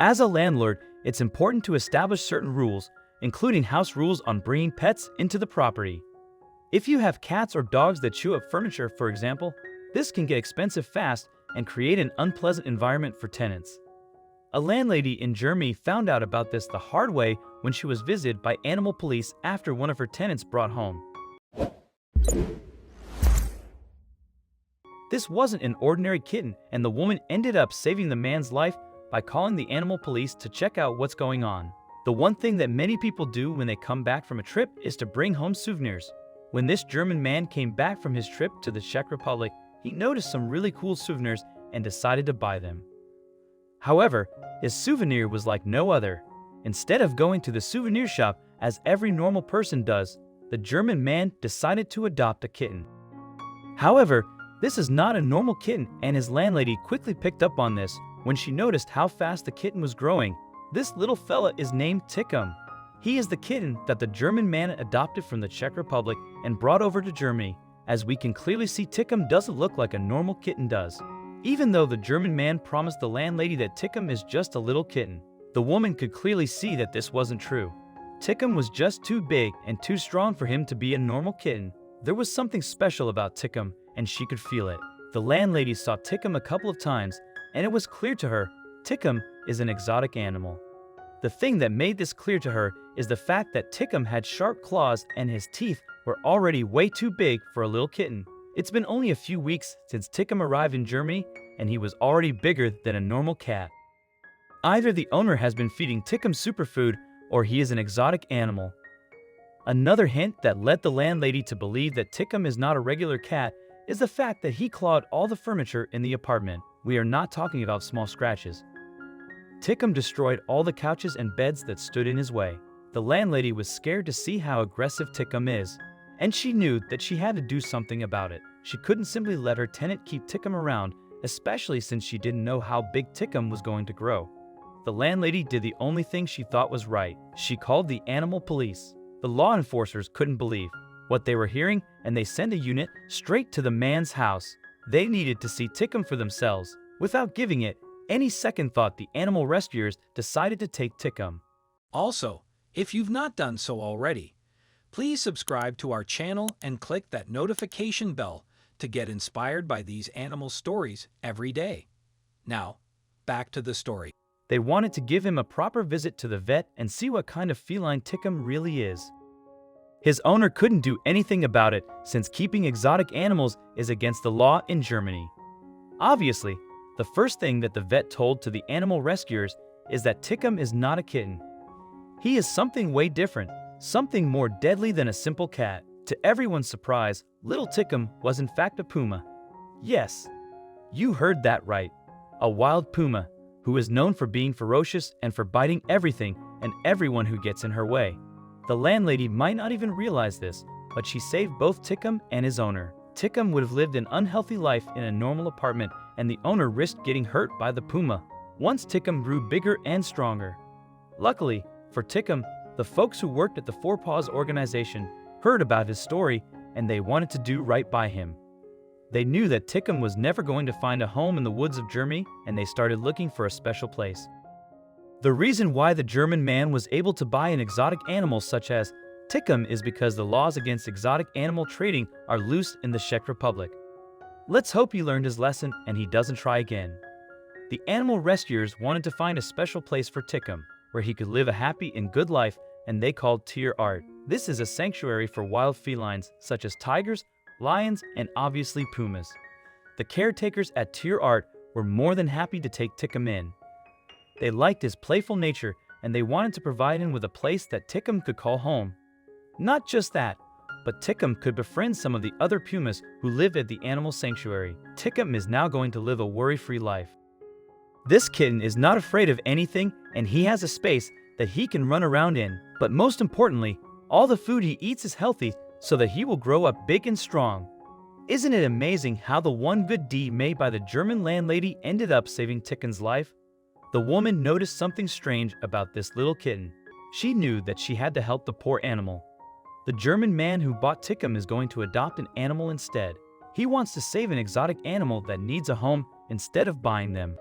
As a landlord, it's important to establish certain rules, including house rules on bringing pets into the property. If you have cats or dogs that chew up furniture, for example, this can get expensive fast and create an unpleasant environment for tenants. A landlady in Germany found out about this the hard way when she was visited by animal police after one of her tenants brought home. This wasn't an ordinary kitten, and the woman ended up saving the man's life by calling the animal police to check out what's going on. The one thing that many people do when they come back from a trip is to bring home souvenirs. When this German man came back from his trip to the Czech Republic, he noticed some really cool souvenirs and decided to buy them. However, his souvenir was like no other. Instead of going to the souvenir shop as every normal person does, the German man decided to adopt a kitten. However, this is not a normal kitten, and his landlady quickly picked up on this when she noticed how fast the kitten was growing. This little fella is named Tickum. He is the kitten that the German man adopted from the Czech Republic and brought over to Germany. As we can clearly see, Tickum doesn't look like a normal kitten does. Even though the German man promised the landlady that Tickum is just a little kitten, the woman could clearly see that this wasn't true. Tickum was just too big and too strong for him to be a normal kitten. There was something special about Tickum, and she could feel it. The landlady saw Tickum a couple of times, and it was clear to her, Tickum is an exotic animal. The thing that made this clear to her is the fact that Tickum had sharp claws and his teeth were already way too big for a little kitten. It's been only a few weeks since Tickum arrived in Germany, and he was already bigger than a normal cat. Either the owner has been feeding Tickum superfood, or he is an exotic animal. Another hint that led the landlady to believe that Tickum is not a regular cat is the fact that he clawed all the furniture in the apartment. We are not talking about small scratches. Tickum destroyed all the couches and beds that stood in his way. The landlady was scared to see how aggressive Tickum is, and she knew that she had to do something about it. She couldn't simply let her tenant keep Tickum around, especially since she didn't know how big Tickum was going to grow. The landlady did the only thing she thought was right. She called the animal police. The law enforcers couldn't believe what they were hearing, and they sent a unit straight to the man's house. They needed to see Tickum for themselves. Without giving it any second thought, the animal rescuers decided to take Tickum. Also, if you've not done so already, please subscribe to our channel and click that notification bell to get inspired by these animal stories every day. Now, back to the story. They wanted to give him a proper visit to the vet and see what kind of feline Tickum really is. His owner couldn't do anything about it since keeping exotic animals is against the law in Germany. Obviously, the first thing that the vet told to the animal rescuers is that Tickum is not a kitten. He is something way different, something more deadly than a simple cat. To everyone's surprise, little Tickum was in fact a puma. Yes, you heard that right. A wild puma, who is known for being ferocious and for biting everything and everyone who gets in her way. The landlady might not even realize this, but she saved both Tickum and his owner. Tickum would have lived an unhealthy life in a normal apartment, and the owner risked getting hurt by the puma once Tickum grew bigger and stronger. Luckily for Tickum, the folks who worked at the Four Paws organization heard about his story, and they wanted to do right by him. They knew that Tickum was never going to find a home in the woods of Germany, and they started looking for a special place. The reason why the German man was able to buy an exotic animal such as Tickum is because the laws against exotic animal trading are loose in the Czech Republic. Let's hope he learned his lesson and he doesn't try again. The animal rescuers wanted to find a special place for Tickum, where he could live a happy and good life, and they called Tierart. This is a sanctuary for wild felines such as tigers, lions, and obviously pumas. The caretakers at Tierart were more than happy to take Tickum in. They liked his playful nature, and they wanted to provide him with a place that Tickum could call home. Not just that, but Tickum could befriend some of the other pumas who lived at the animal sanctuary. Tickum is now going to live a worry-free life. This kitten is not afraid of anything, and he has a space that he can run around in. But most importantly, all the food he eats is healthy so that he will grow up big and strong. Isn't it amazing how the one good deed made by the German landlady ended up saving Tickum's life? The woman noticed something strange about this little kitten. She knew that she had to help the poor animal. The German man who bought Tickum is going to adopt an animal instead. He wants to save an exotic animal that needs a home instead of buying them.